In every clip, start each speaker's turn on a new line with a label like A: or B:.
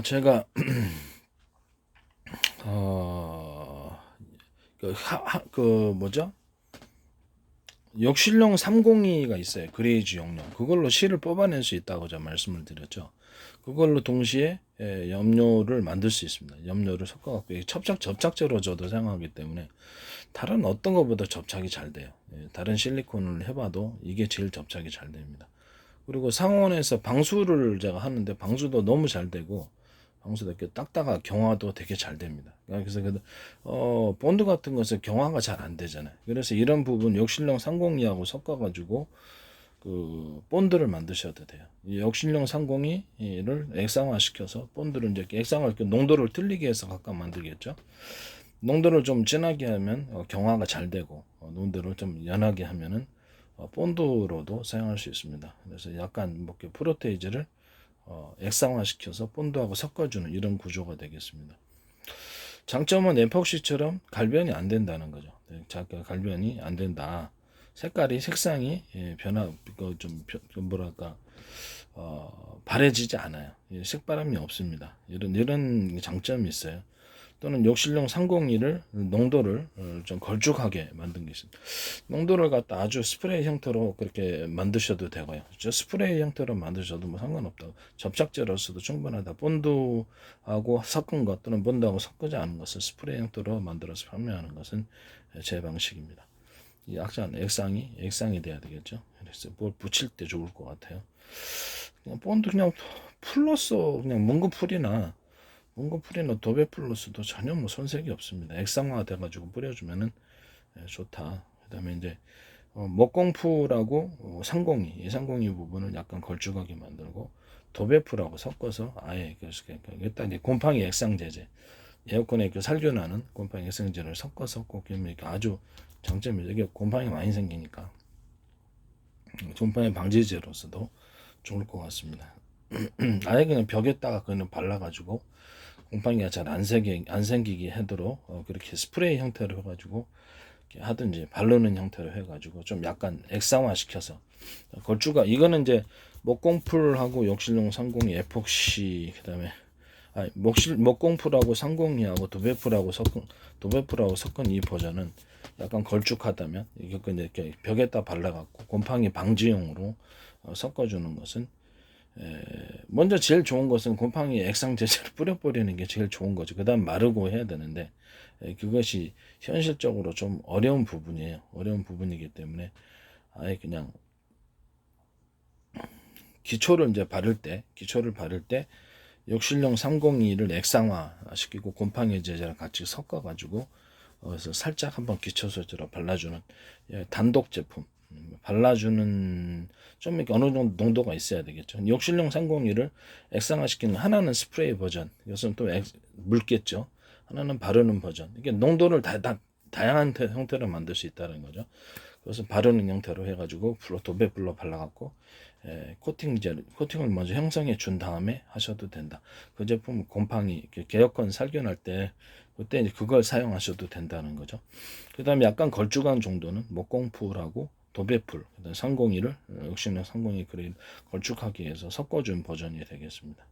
A: 제가 어, 그 뭐죠? 욕실용 302가 있어요. 그레이즈 용량. 그걸로 실을 뽑아낼 수 있다고 제가 말씀을 드렸죠. 그걸로 동시에 염료를 만들 수 있습니다. 염료를 섞어갖고 접착제로 저도 사용하기 때문에 다른 어떤 것보다 접착이 잘 돼요. 다른 실리콘을 해봐도 이게 제일 접착이 잘 됩니다. 그리고 상온에서 방수를 제가 하는데 방수도 너무 잘 되고 방수도 이렇게 딱딱하 경화도 되게 잘 됩니다. 그래서 본드 같은 것은 경화가 잘 안 되잖아요. 그래서 이런 부분 욕실용 302하고 섞어가지고 그 본드를 만드셔도 돼요. 이 욕실용 302를 액상화 시켜서 본드를 이제 액상화 이렇게 농도를 틀리게 해서 각각 만들겠죠. 농도를 좀 진하게 하면 경화가 잘 되고 농도를 좀 연하게 하면은 본드로도 사용할 수 있습니다. 그래서 약간 뭐 프로테이즈를 액상화 시켜서 본드하고 섞어주는 이런 구조가 되겠습니다. 장점은 에폭시처럼 갈변이 안 된다는 거죠. 갈변이 안 된다. 색상이 좀 뭐랄까 바래지지 않아요. 색바람이 없습니다. 이런 장점이 있어요. 또는 욕실용 302를 농도를 좀 걸쭉하게 만든 게 있습니다. 농도를 갖다 아주 스프레이 형태로 그렇게 만드셔도 되고요. 저 스프레이 형태로 만드셔도 뭐 상관없다고. 접착제로서도 충분하다. 본드하고 섞은 것 또는 본드하고 섞지 않은 것을 스프레이 형태로 만들어서 판매하는 것은 제 방식입니다. 이 약간 액상이 돼야 되겠죠. 그래서 뭘 붙일 때 좋을 것 같아요. 그냥 본드 그냥 풀로써 그냥 몽고풀이나 도배풀로서도 전혀 뭐 손색이 없습니다. 액상화 돼가지고 뿌려주면은 좋다. 그다음에 이제 목공풀하고 상공이 이 상공이 부분을 약간 걸쭉하게 만들고 도배풀하고 섞어서 아예 일단 곰팡이 액상 제제 에어컨에 살균하는 곰팡이 액상제를 섞어서 꼭 이렇게 아주 장점이 이게 곰팡이 많이 생기니까 곰팡이 방지제로서도 좋을 것 같습니다. 아예 그냥 벽에다가 그냥 발라가지고 곰팡이가 잘 안 생기게 하도록 그렇게 스프레이 형태로 해가지고 하든지 바르는 형태로 해가지고 좀 약간 액상화 시켜서 걸쭉가 이거는 이제 목공풀하고 욕실용 302 에폭시 그다음에 목공풀하고 302하고 도배풀하고 섞은 이 버전은 약간 걸쭉하다면 이거 이렇게 벽에다 발라갖고 곰팡이 방지용으로 섞어주는 것은 먼저 제일 좋은 것은 곰팡이 액상 제제를 뿌려버리는 게 제일 좋은 거죠. 그 다음 마르고 해야 되는데 그것이 현실적으로 좀 어려운 부분이에요. 어려운 부분이기 때문에 아예 그냥 기초를 바를 때 욕실용 302를 액상화 시키고 곰팡이 제제랑 같이 섞어가지고 그래서 살짝 한번 기초소재로 발라주는 단독 제품 발라주는 좀 이렇게 어느 정도 농도가 있어야 되겠죠. 욕실용 302를 액상화 시키는 하나는 스프레이 버전, 이것은 또 묽겠죠. 하나는 바르는 버전. 이게 농도를 다양한 형태로 만들 수 있다는 거죠. 그것은 바르는 형태로 해가지고 도배불로 발라갖고 코팅을 먼저 형성해 준 다음에 하셔도 된다. 그 제품 곰팡이 에어컨 살균할 때 그때 이제 그걸 사용하셔도 된다는 거죠. 그 다음에 약간 걸쭉한 정도는 목공풀하고 도배풀, 그다음 상공이를 역시나 상공이 그레이 걸쭉하게 해서 섞어준 버전이 되겠습니다.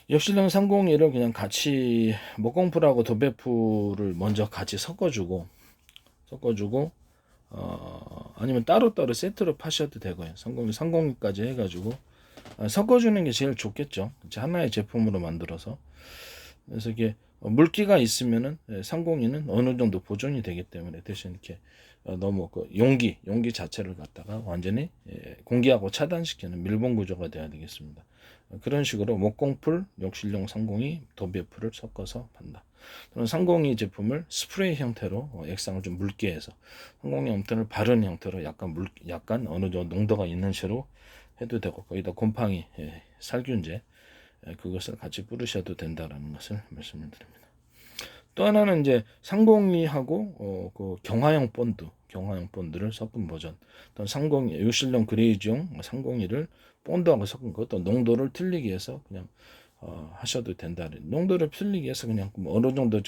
A: 역실용 상공이를 그냥 같이 목공풀하고 도배풀을 먼저 같이 섞어주고 아니면 따로따로 세트로 파셔도 되고요. 상공이까지 해가지고 섞어주는 게 제일 좋겠죠. 하나의 제품으로 만들어서 그래서 이게 물기가 있으면은 상공이는 어느 정도 보존이 되기 때문에 대신 이렇게 너무 그 용기 자체를 갖다가 완전히 공기하고 차단시키는 밀봉 구조가 돼야 되겠습니다. 그런 식으로 목공풀, 욕실용 상공이, 도배풀을 섞어서 판다. 또는 상공이 제품을 스프레이 형태로 액상을 좀 묽게 해서 상공이 형태를 바른 형태로 약간 어느 정도 농도가 있는 채로 해도 되고 거기다 곰팡이 살균제 그것을 같이 뿌리셔도 된다라는 것을 말씀을 드립니다. 또 하나는 이제 상공이하고 그 경화형 본드를 섞은 버전. 또 상공이 요실용 그레이지용 상공이를 본드하고 섞은 것도 농도를 틀리게 해서 그냥 하셔도 된다. 농도를 틀리게 해서 그냥 뭐 어느 정도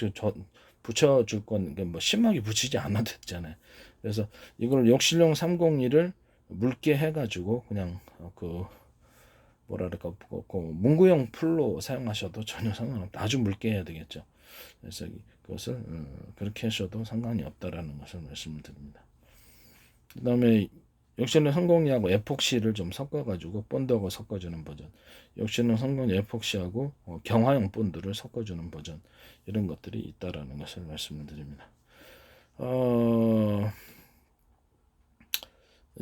A: 붙여줄 건 뭐 심하게 붙이지 않아도 되잖아요. 그래서 이걸 욕실용 302를 묽게 해가지고 그냥 뭐랄까 문구용 풀로 사용하셔도 전혀 상관없다. 아주 묽게 해야 되겠죠. 그래서 그것을 그렇게 하셔도 상관이 없다라는 것을 말씀을 드립니다. 그다음에 역시는 성공리하고 에폭시를 좀 섞어가지고 본드하고 섞어주는 버전. 역시는 성공리 에폭시하고 경화용 본드를 섞어주는 버전. 이런 것들이 있다라는 것을 말씀을 드립니다.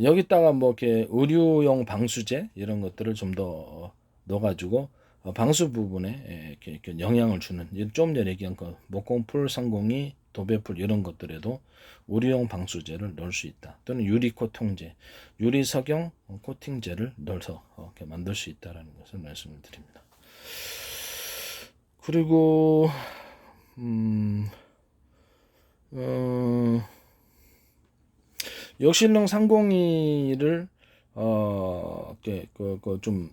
A: 여기다가 뭐 이렇게 의류용 방수제 이런 것들을 좀 더 넣어가지고 방수 부분에 이렇게 영향을 주는, 좀 전에 얘기한 거 목공풀, 성공이, 도배풀 이런 것들에도 의류용 방수제를 넣을 수 있다. 또는 유리 코팅제, 유리 석영 코팅제를 넣어서 이렇게 만들 수 있다라는 것을 말씀을 드립니다. 그리고 역실능 상공이를 좀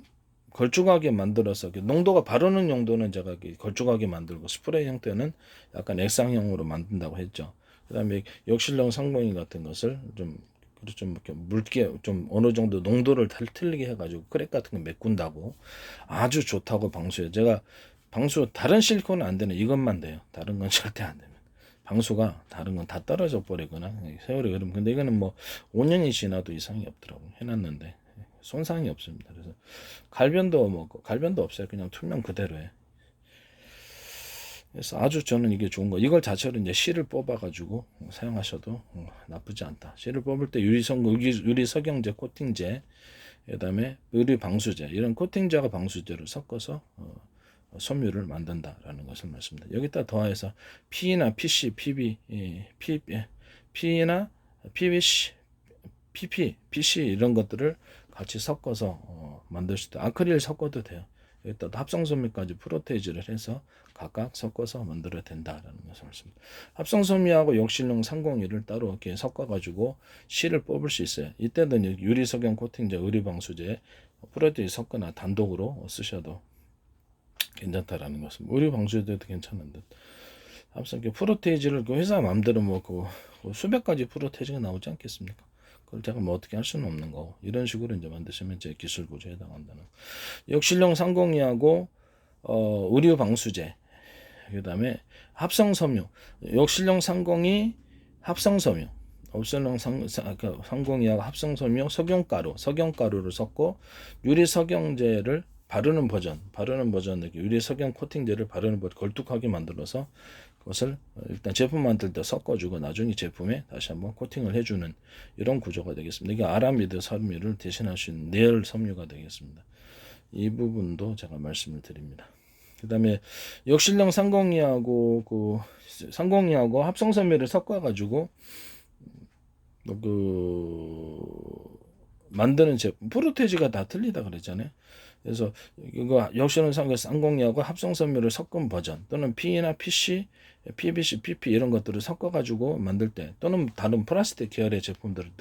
A: 걸쭉하게 만들어서 농도가 바르는 용도는 제가 걸쭉하게 만들고 스프레이 형태는 약간 액상형으로 만든다고 했죠. 그다음에 역실능 상공이 같은 것을 좀 이렇게 묽게 좀 어느 정도 농도를 틀리게 해가지고 크랙 같은 거 메꾼다고 아주 좋다고 방수해. 제가 방수 다른 실리콘은 안 되네. 이것만 돼요. 다른 건 절대 안 돼요. 방수가 다른 건 다 떨어져 버리거나 세월이 흐르면, 근데 이거는 뭐 5년이 지나도 이상이 없더라고요. 해놨는데 손상이 없습니다. 그래서 갈변도 없어요. 그냥 투명 그대로에. 그래서 아주 저는 이게 좋은 거. 이걸 자체로 이제 실을 뽑아가지고 사용하셔도 나쁘지 않다. 실을 뽑을 때 유리 석영제, 코팅제, 그다음에 의류 방수제, 이런 코팅제와 방수제를 섞어서 섬유를 만든다라는 것을 말씀드립니다. 여기다 더해서 P나 PC, PB, P나 PVC, PP, PC 이런 것들을 같이 섞어서 만들 수 있다. 아크릴 섞어도 돼요. 여기다 합성섬유까지 프로테이즈를 해서 각각 섞어서 만들어야 된다라는 것을 말씀드립니다. 합성섬유하고 역실능 301을 따로 이렇게 섞어가지고 실을 뽑을 수 있어요. 이때는 유리석영 코팅제, 의류방수제, 프로테이즈 섞거나 단독으로 쓰셔도 괜찮다라는 것은, 의류 방수제도 괜찮은 듯. 합성 프로테이즈를 그 회사 마음대로 그 수백 가지 프로테이즈가 나오지 않겠습니까? 그걸 제가 뭐 어떻게 할 수는 없는 거고, 이런 식으로 이제 만드시면 제 기술 구조에 해당한다는. 역실용 상공이하고 의류 방수제, 그다음에 합성 섬유, 역실용 상공이 합성 섬유, 옵션용 상공이하고 합성 섬유, 석영가루를 섞고 유리 석영제를 바르는 버전, 유리 석영 코팅제를 바르는 버전, 걸쭉하게 만들어서 그것을 일단 제품 만들 때 섞어주고 나중에 제품에 다시 한번 코팅을 해주는 이런 구조가 되겠습니다. 이게 아라미드 섬유를 대신할 수 있는 내열 섬유가 되겠습니다. 이 부분도 제가 말씀을 드립니다. 그 다음에 역실령 상공이하고 합성 섬유를 섞어가지고 만드는 제품, 프로테이즈가 다 틀리다 그랬잖아요. 그래서 이거 역시는 쌍공이하고 합성섬유를 섞은 버전, 또는 P나 PC, PVC, PP 이런 것들을 섞어가지고 만들 때, 또는 다른 플라스틱 계열의 제품들을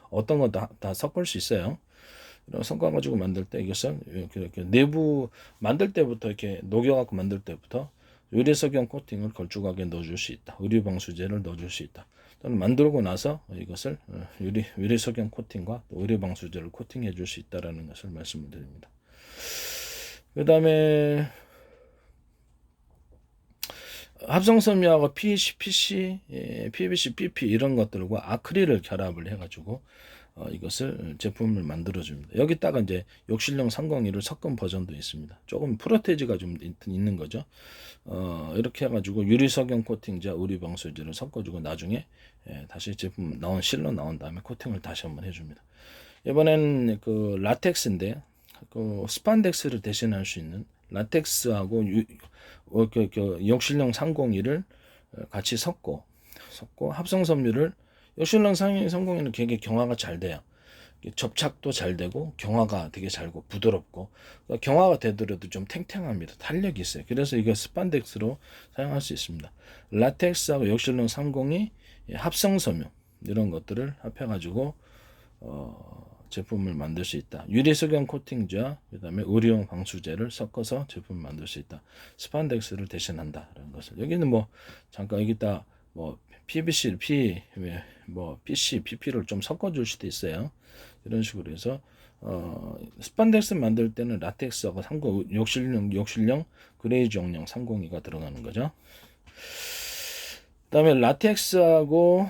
A: 어떤 거 다 섞을 수 있어요. 섞어가지고 만들 때 이것은 이렇게 내부 만들 때부터 이렇게 녹여갖고 만들 때부터 유리석영 코팅을 걸쭉하게 넣어줄 수 있다. 의류방수제를 넣어줄 수 있다. 또는 만들고 나서 이것을 유리석영 코팅과 의류방수제를 코팅해 줄 수 있다라는 것을 말씀을 드립니다. 그 다음에 합성섬유하고 PC, PVC, PP 이런 것들과 아크릴을 결합을 해가지고 이것을 제품을 만들어 줍니다. 여기다가 이제 역실용 301을 섞은 버전도 있습니다. 조금 프로테이즈가 좀 있는 거죠. 이렇게 해가지고 유리석영 코팅제, 의류방수제를 섞어주고 나중에 다시 제품 실로 나온 다음에 코팅을 다시 한번 해줍니다. 이번엔 그 라텍스인데, 그 스판덱스를 대신할 수 있는 라텍스하고 역실용 301을 같이 섞고 합성섬유를, 역실용 301은 되게 경화가 잘 돼요. 접착도 잘 되고 경화가 되게 잘고 부드럽고, 경화가 되더라도 좀 탱탱합니다. 탄력이 있어요. 그래서 이거 스판덱스로 사용할 수 있습니다. 라텍스하고 역실용 302 합성섬유 이런 것들을 합해가지고 제품을 만들 수 있다. 유리석영 코팅제와 그다음에 의료용 방수제를 섞어서 제품을 만들 수 있다. 스판덱스를 대신한다라는 것을. 여기는 뭐 잠깐 여기다 뭐 PVC, PC, PP를 좀 섞어줄 수도 있어요. 이런 식으로 해서 스판덱스 만들 때는 라텍스하고 30 욕실용 그레이즈 용량 302가 들어가는 거죠. 그다음에 라텍스하고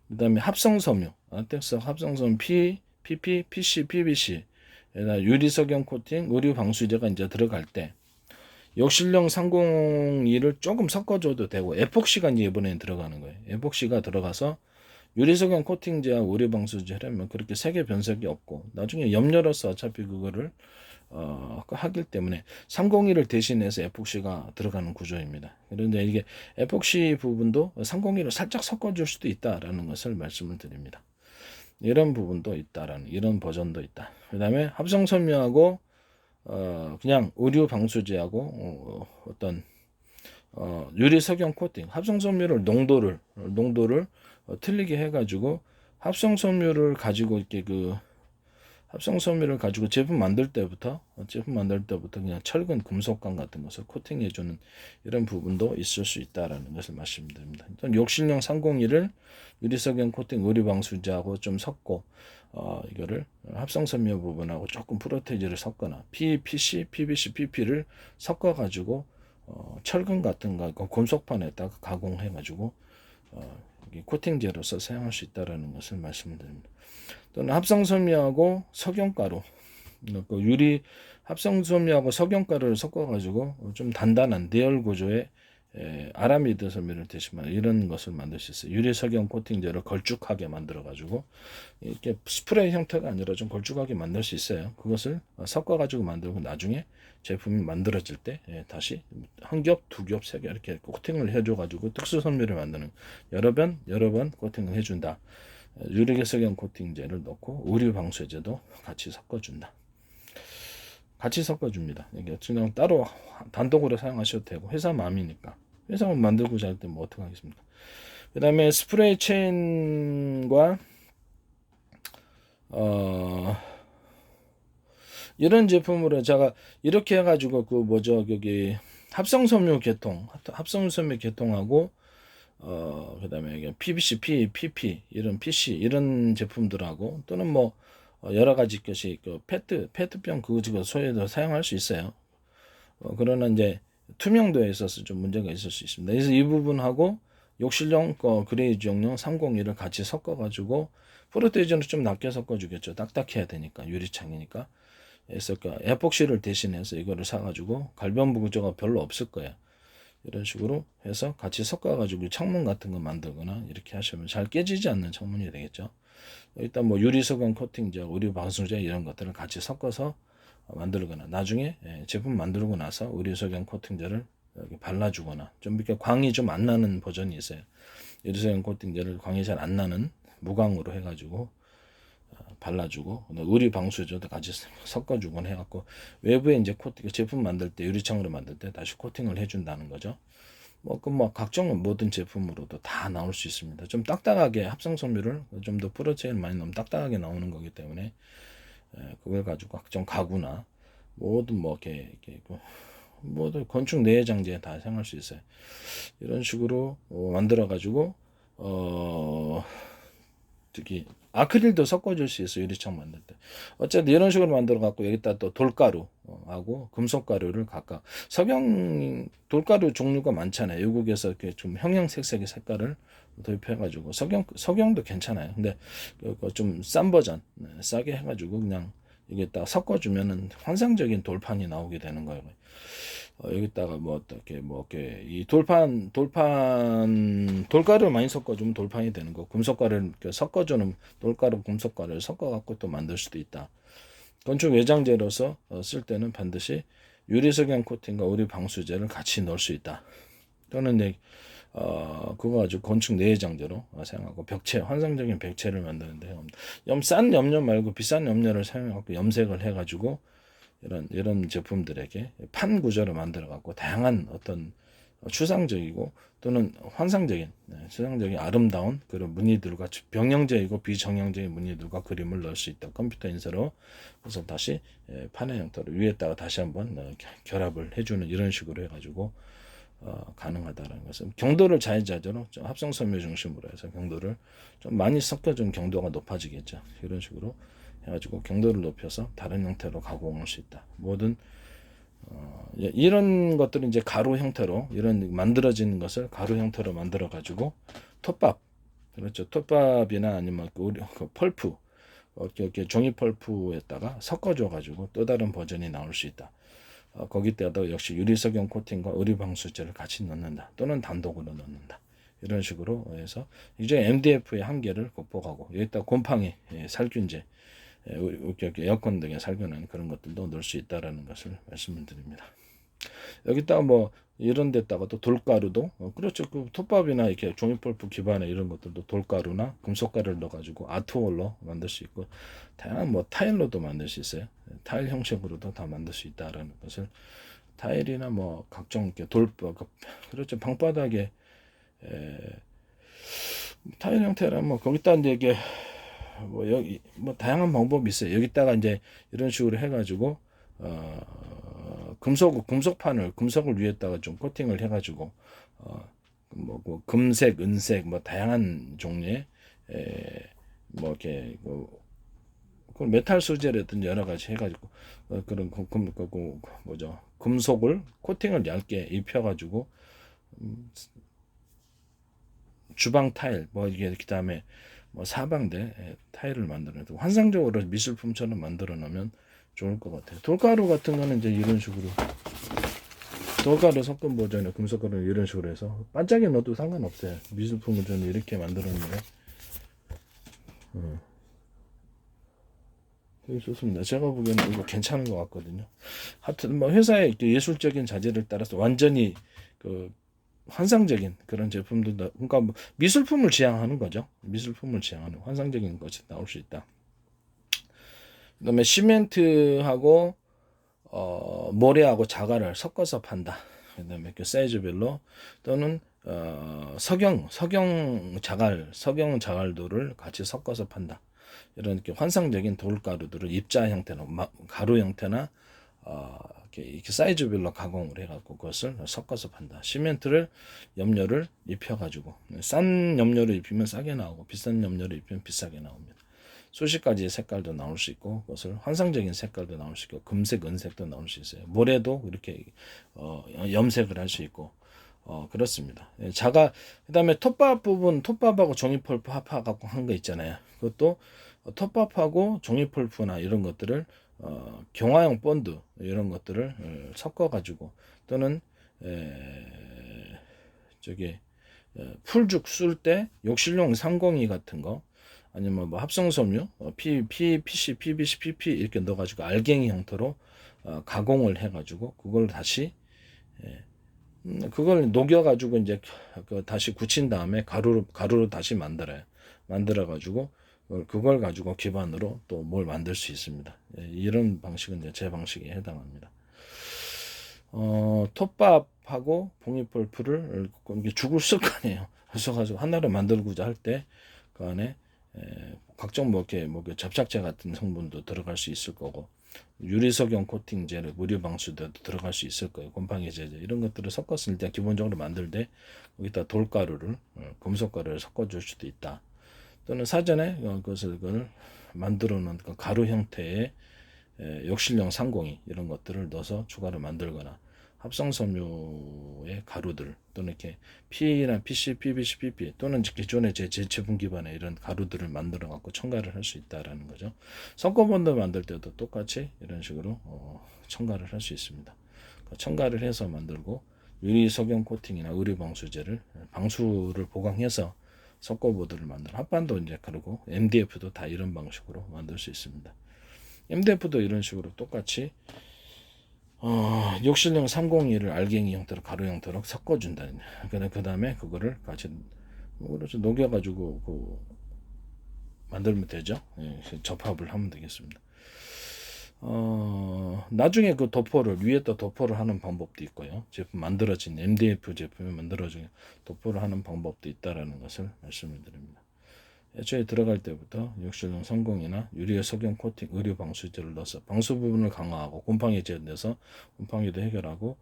A: 그다음에 합성섬유, 라텍스 합성섬유 PP, PC, PVC, 유리석영 코팅, 의류 방수제가 이제 들어갈 때 욕실용 302를 조금 섞어줘도 되고 에폭시가 이제 이번에 들어가는 거예요. 에폭시가 들어가서 유리석영 코팅제와 의류 방수제 하려면 그렇게 색의 변색이 없고 나중에 염료로서 어차피 그거를 하기 때문에 301을 대신해서 에폭시가 들어가는 구조입니다. 그런데 이게 에폭시 부분도 301을 살짝 섞어줄 수도 있다라는 것을 말씀을 드립니다. 이런 부분도 있다라는 이런 버전도 있다. 그 다음에 합성섬유하고 그냥 의류 방수제하고 어떤 유리 석영 코팅 합성섬유를 농도를 틀리게 해가지고 합성섬유를 가지고 이렇게 합성섬유를 가지고 제품 만들 때부터 그냥 철근 금속관 같은 것을 코팅해주는 이런 부분도 있을 수 있다라는 것을 말씀드립니다. 일단 욕실용 301을 유리석영 코팅 의류방수제하고 좀 섞고 이거를 합성섬유 부분하고 조금 프로테이지를 섞거나 PPC, PVC, PP를 섞어가지고 철근 같은 거 금속판에다가 가공해가지고 코팅제로서 사용할 수 있다라는 것을 말씀드립니다. 또는 합성섬유하고 석영가루, 유리 합성섬유하고 석영가루를 섞어가지고 좀 단단한 내열 구조의 아라미드 섬유를 대신하는 이런 것을 만들 수 있어요. 유리 석영 코팅제를 걸쭉하게 만들어가지고 이렇게 스프레이 형태가 아니라 좀 걸쭉하게 만들 수 있어요. 그것을 섞어가지고 만들고 나중에 제품이 만들어질 때 다시 한 겹, 두 겹, 세 겹 이렇게 코팅을 해줘가지고 특수 섬유를 만드는 여러 번 코팅을 해준다. 유리석영 코팅제를 넣고 의류 방수제도 같이 섞어준다. 같이 섞어줍니다. 이게 그냥 따로 단독으로 사용하셔도 되고 회사 마음이니까 회사만 만들고자 할 때 뭐 어떻게 하겠습니까? 그 다음에 스프레이 체인과 이런 제품으로 제가 이렇게 해가지고 여기 합성섬유 계통하고 그다음에 PVC, PP 이런 PC 이런 제품들하고 또는 뭐 여러 가지 것이 페트병 그거 소에도 사용할 수 있어요. 그러나 이제 투명도에 있어서 좀 문제가 있을 수 있습니다. 그래서 이 부분하고 욕실용 그레이즈용용 301을 같이 섞어가지고 프로테이저는 좀 낮게 섞어주겠죠. 딱딱해야 되니까 유리창이니까. 그래서 에폭시를 대신해서 이거를 사가지고 갈변부 구조가 별로 없을 거예요. 이런 식으로 해서 같이 섞어가지고 창문 같은 거 만들거나 이렇게 하시면 잘 깨지지 않는 창문이 되겠죠. 일단 뭐 유리석영 코팅제, 의류 방수제 이런 것들을 같이 섞어서 만들거나 나중에 제품 만들고 나서 의류석영 코팅제를 여기 발라주거나 좀 이렇게 광이 좀 안 나는 버전이 있어요. 유리석영 코팅제를 광이 잘 안 나는 무광으로 해가지고 발라주고 의류 방수제도 같이 섞어주곤 해갖고 외부에 이제 제품 만들 때 유리창으로 만들 때 다시 코팅을 해준다는 거죠. 뭐 각종 모든 제품으로도 다 나올 수 있습니다. 좀 딱딱하게 합성섬유를 좀 더 프로체인 많이 넣으면 딱딱하게 나오는 거기 때문에 그걸 가지고 각종 가구나 모든 이렇게 모든 건축 내장재에 다 사용할 수 있어요. 이런 식으로 만들어 가지고 특히 아크릴도 섞어줄 수 있어요. 유리창 만들 때. 어쨌든 이런 식으로 만들어 갖고 여기다 또 돌가루 하고 금속가루를 각각 돌가루 종류가 많잖아요. 외국에서 이렇게 좀 형형색색의 색깔을 도입해가지고 석영도 괜찮아요. 근데 좀 싼 버전 싸게 해가지고 그냥 이게 딱 섞어주면은 환상적인 돌판이 나오게 되는 거예요. 여기다가 이렇게 이 돌가루를 많이 섞어주면 돌판이 되는 거. 금속가루를 섞어주는 돌가루, 금속가루를 섞어갖고 또 만들 수도 있다. 건축 외장재로서 쓸 때는 반드시 유리석영 코팅과 의류 방수제를 같이 넣을 수 있다. 또는 그거 가지고 건축 내장재로 사용하고 환상적인 벽체를 만드는데 싼 염료 말고 비싼 염료를 사용하고 염색을 해가지고 이런 제품들에게 판 구조를 만들어 갖고 다양한 어떤 추상적이고 또는 환상적인 아름다운 그런 무늬들과 병영적이고 비정형적인 무늬들과 그림을 넣을 수 있다. 컴퓨터 인쇄로 그래서 다시 판의 형태로 위에다가 다시 한번 결합을 해주는 이런 식으로 해가지고 가능하다는 것은 경도를 자유자재로 합성섬유 중심으로 해서 경도를 좀 많이 섞어준 경도가 높아지겠죠. 이런 식으로 해가지고 경도를 높여서 다른 형태로 가공할 수 있다. 모든 이런 것들은 이제 가루 형태로 이런 만들어지는 것을 가루 형태로 만들어 가지고 톱밥, 그렇죠. 톱밥이나 아니면 그 펄프, 이렇게 종이 펄프에다가 섞어줘 가지고 또 다른 버전이 나올 수 있다. 거기다가 역시 유리석영 코팅과 의류방수제를 같이 넣는다. 또는 단독으로 넣는다. 이런 식으로 해서 이제 MDF의 한계를 극복하고 여기다 곰팡이, 살균제, 에어컨 등에 살균하는 그런 것들도 넣을 수 있다라는 것을 말씀을 드립니다. 여기다가 뭐 이런 데다가 또 돌가루도 그렇죠. 그 톱밥이나 이렇게 종이펄프 기반의 이런 것들도 돌가루나 금속가루를 넣어가지고 아트월로 만들 수 있고 다양한 뭐 타일로도 만들 수 있어요. 타일 형식으로도 다 만들 수 있다라는 것을 타일이나 뭐 각종 이렇게 그렇죠. 방바닥에 타일 형태라 뭐 거기다 이제 이게 뭐 여기 뭐 다양한 방법이 있어요. 여기다가 이제 이런 식으로 해가지고 금속판을 금속을 위에다가 좀 코팅을 해가지고 뭐 금색, 은색 뭐 다양한 종류의 뭐 이렇게 그 메탈 소재라든지 여러 가지 해가지고 그런 뭐죠 금속을 코팅을 얇게 입혀가지고 주방 타일 뭐 이게 그다음에 뭐 사방대 타일을 만들어내고 환상적으로 미술품처럼 만들어 놓으면 좋을 것 같아요. 돌가루 같은 거는 이제 이런 식으로 돌가루 섞은 버전의 금속가루는 이런 식으로 해서 반짝이 넣어도 상관없어요. 미술품을 저는 이렇게 만들어 놓으면 되게 좋습니다. 제가 보기에는 이거 괜찮은 것 같거든요. 하여튼 뭐 회사의 예술적인 자질을 따라서 완전히 그 환상적인 그런 제품들도 그러니까 뭐 미술품을 지향하는 거죠. 미술품을 지향하는 환상적인 것이 나올 수 있다. 그다음에 시멘트하고 모래하고 자갈을 섞어서 판다. 그다음에 그 사이즈별로 또는 석영 자갈도를 같이 섞어서 판다. 이런 이렇게 환상적인 돌가루들을 입자 형태로 가루 형태나 이렇게 사이즈별로 가공을 해갖고 그것을 섞어서 판다. 시멘트를 염료를 입혀가지고 싼 염료를 입히면 싸게 나오고 비싼 염료를 입히면 비싸게 나옵니다. 수십 가지의 색깔도 나올 수 있고 그것을 환상적인 색깔도 나올 수 있고 금색, 은색도 나올 수 있어요. 모래도 이렇게 염색을 할 수 있고 그렇습니다. 그다음에 톱밥 부분 톱밥하고 종이펄프 합하고 한 거 있잖아요. 그것도 톱밥하고 종이펄프나 이런 것들을 경화용 본드 이런 것들을 섞어 가지고 또는 저기 풀죽 쓸 때 욕실용 상공이 같은 거 아니면 뭐 합성섬유 PC, PVC, PP 이렇게 넣어가지고 알갱이 형태로 가공을 해가지고 그걸 다시 그걸 녹여가지고 이제 다시 굳힌 다음에 가루로 다시 만들어가지고 그걸 가지고 기반으로 또 뭘 만들 수 있습니다. 이런 방식은 이제 제 방식에 해당합니다. 톱밥하고 봉이펄프를 이게 죽을 쓸 거 아니에요. 그래서 하나를 만들고자 할 때 그 안에 각종 뭐 접착제 같은 성분도 들어갈 수 있을 거고 유리석영 코팅제를 무리방수제도 들어갈 수 있을 거예요. 곰팡이 제제 이런 것들을 섞었을 때 기본적으로 만들 때 여기다 돌가루를 금속가루를 섞어줄 수도 있다. 또는 사전에 그걸 만들어 놓은 가루 형태의 욕실용 상공이 이런 것들을 넣어서 추가로 만들거나 합성섬유의 가루들 또는 이렇게 P나 PC, PVC, PP 또는 기존의 제 제품 기반의 이런 가루들을 만들어 갖고 첨가를 할 수 있다라는 거죠. 섞어본드 만들 때도 똑같이 이런 식으로 첨가를 할 수 있습니다. 첨가를 해서 만들고 유리 석영 코팅이나 의류 방수를 보강해서 섞어보드를 만들어 합반도 이제 그리고 MDF도 다 이런 방식으로 만들 수 있습니다. MDF도 이런 식으로 똑같이 욕실용 301을 알갱이 형태로 가루 형태로 섞어준다. 그 다음에 그거를 같이 녹여가지고 만들면 되죠. 접합을 하면 되겠습니다. 나중에 그 도포를 위에다 도포를 하는 방법도 있고요. 제품 만들어진 MDF 제품이 만들어진 도포를 하는 방법도 있다라는 것을 말씀을 드립니다. 애초에 들어갈 때부터 욕실용 성공이나 유리의 석영 코팅 의류 방수제를 넣어서 방수 부분을 강화하고 곰팡이 제거해서 곰팡이도 해결하고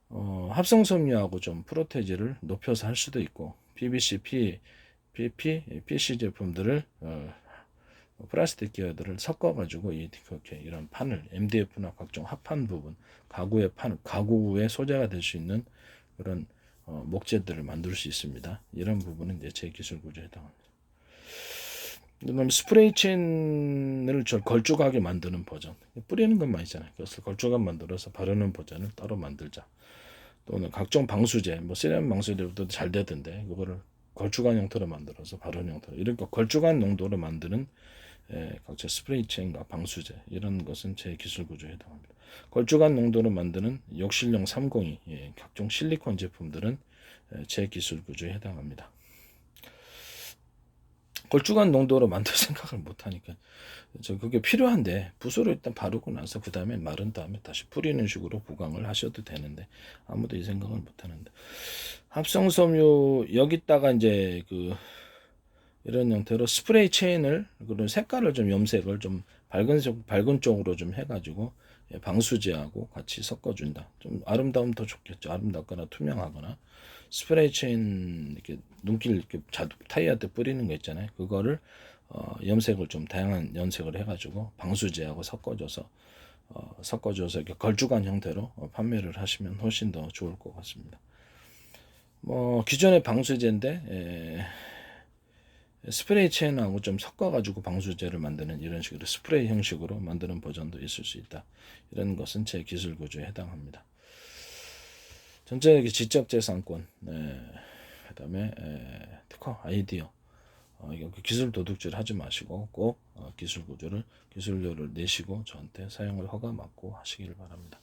A: 합성섬유하고 좀 프로테이지를 높여서 할 수도 있고 PVC, PP, PC 제품들을 플라스틱 기어들을 섞어가지고 이렇게 이런 판을 MDF나 각종 합판 부분, 가구의 소재가 될 수 있는 그런 목재들을 만들 수 있습니다. 이런 부분은 이제 제 기술 구조에 해당합니다. 그다음에 스프레이 체인을 걸쭉하게 만드는 버전. 뿌리는 것만 있잖아요. 그래서 걸쭉하게 만들어서 바르는 버전을 따로 만들자. 또는 각종 방수제, 뭐 세련 방수제도 잘 되던데 그거를 걸쭉한 형태로 만들어서 바르는 형태로 이렇게 걸쭉한 농도로 만드는 각종 스프레이 체인과 방수제 이런 것은 제 기술 구조에 해당합니다. 걸쭉한 농도로 만드는 욕실용 302 각종 실리콘 제품들은 제 기술 구조에 해당합니다. 걸쭉한 농도로 만들 생각을 못하니까 그게 필요한데 붓으로 일단 바르고 나서 그 다음에 마른 다음에 다시 뿌리는 식으로 보강을 하셔도 되는데 아무도 이 생각을 못하는데 합성섬유 여기다가 이제 이런 형태로 스프레이 체인을 그런 색깔을 좀 염색을 좀 밝은 쪽으로 좀 해가지고 방수제하고 같이 섞어준다. 좀 아름다움 더 좋겠죠. 아름답거나 투명하거나 스프레이 체인 이렇게 눈길 이렇게 타이어한테 뿌리는 거 있잖아요. 그거를 염색을 좀 다양한 염색을 해가지고 방수제하고 섞어줘서 이렇게 걸쭉한 형태로 판매를 하시면 훨씬 더 좋을 것 같습니다. 뭐 기존의 방수제인데 스프레이 체인하고 좀 섞어가지고 방수제를 만드는 이런 식으로 스프레이 형식으로 만드는 버전도 있을 수 있다. 이런 것은 제 기술 구조에 해당합니다. 전체 지적재산권, 그다음에 특허, 아이디어, 기술 도둑질 하지 마시고 꼭 기술료를 내시고 저한테 사용을 허가 받고 하시길 바랍니다.